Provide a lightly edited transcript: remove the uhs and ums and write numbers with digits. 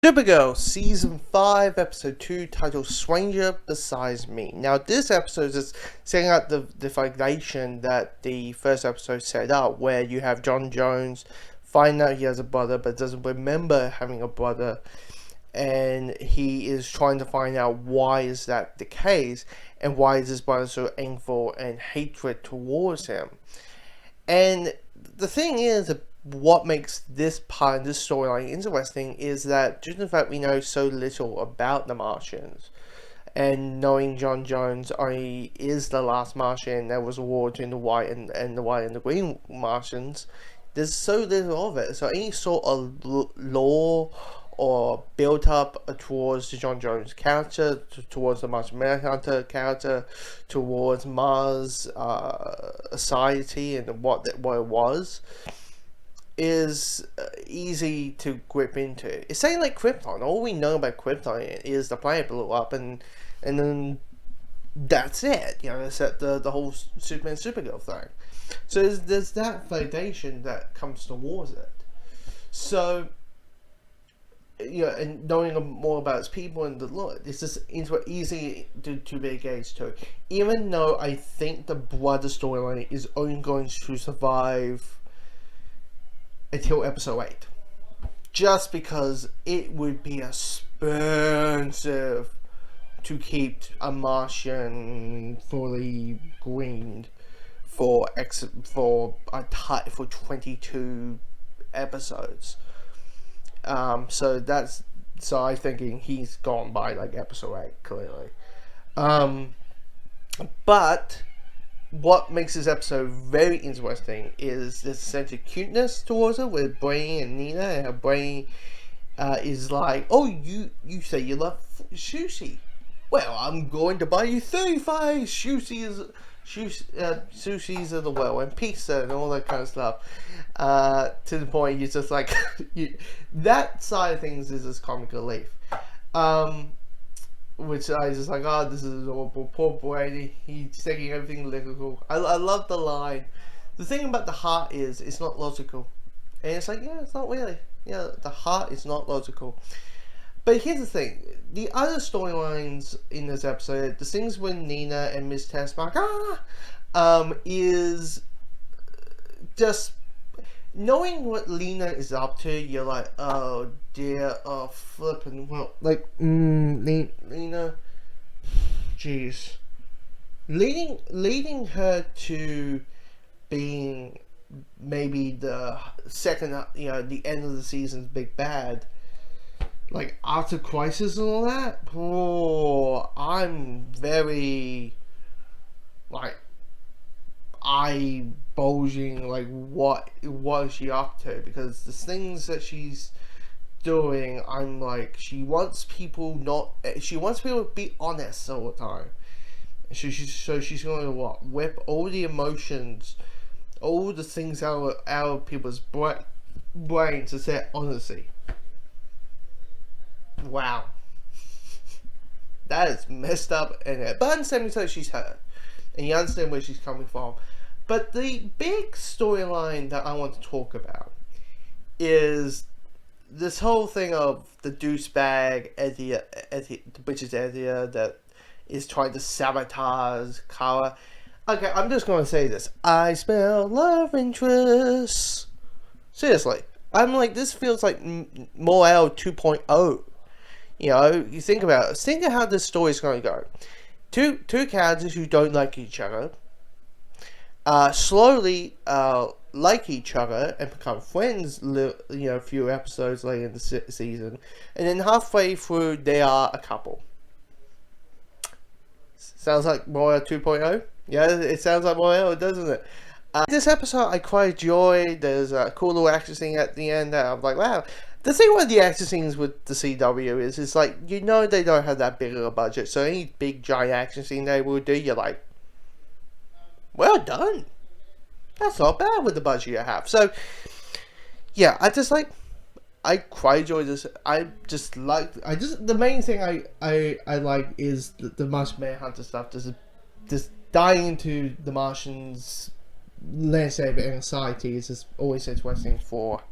Supergirl Season 5, Episode 2, titled Stranger Besides Me. Now, this episode is setting up the foundation that the first episode set up, where you have John Jones find out he has a brother, but doesn't remember having a brother, and he is trying to find out why is that the case, and why is his brother so angry and hatred towards him. And the thing is, what makes this part of this storyline interesting is that due to the fact we know so little about the Martians, and knowing John Jones only is the last Martian, there was a war between the white and the green Martians, there's so little of it. So any sort of lore or build up towards the John Jones character, towards the Martian Manhunter character, towards Mars society and what it was, is easy to grip into. It's saying like Krypton. All we know about Krypton is the planet blew up, and then that's it. You know, except the whole Superman Supergirl thing. So there's that foundation that comes towards it. So yeah, and knowing more about its people and the Lord, it's just easy to be engaged to. Even though I think the brother storyline is only going to survive until episode 8, just because it would be expensive to keep a Martian fully greened for 22 episodes. So I'm thinking he's gone by like episode 8 clearly. But what makes this episode very interesting is this sense of cuteness towards her with Brainy and Nina, and her Brainy is like, oh, you say you love sushi. Well, I'm going to buy you 35 sushis of the world, and pizza and all that kind of stuff. To the point you're just like, that side of things is just comic relief. Which I was just like, oh, this is adorable. Poor Brady. He's taking everything logical. I love the line. The thing about the heart is, it's not logical. And it's like, yeah, it's not really. Yeah, the heart is not logical. But here's the thing. The other storylines in this episode, the things with Nina and Miss Tessmark, is just knowing what Lena is up to. You're like, oh dear, oh flippin', well, like, Lena, jeez, leading her to being maybe the second, the end of the season's big bad, like after Crisis and all that. Oh, I'm very, like, eye bulging, like what is she up to? Because the things that she's doing, I'm like, she wants people to be honest all the time. So she's going to what? Whip all the emotions, all the things out of people's brains to say honesty. Wow, that is messed up. But understanding, so she's hurt, and you understand where she's coming from. But the big storyline that I want to talk about is this whole thing of the douchebag Eddie, which is Eddie, that is trying to sabotage Kara. Okay, I'm just going to say this. I smell love interest. Seriously. I'm like, this feels like Morale 2.0. You know, you think about it. Think of how this story is going to go. Two characters who don't like each other slowly like each other and become friends, a few episodes later in the season, and then halfway through they are a couple. Sounds like Morale 2.0? Yeah, it sounds like Morale, doesn't it? This episode I quite enjoyed. There's a cool little action scene at the end that I'm like, wow. The thing with the action scenes with the CW is, it's like, they don't have that big of a budget, so any big giant action scene they will do, you're like, well done. That's not bad with the budget you have. So, yeah, I quite enjoy this. The main thing I like is the Martian Manhunter stuff. Just diving into the Martians' landscape and society is just always interesting for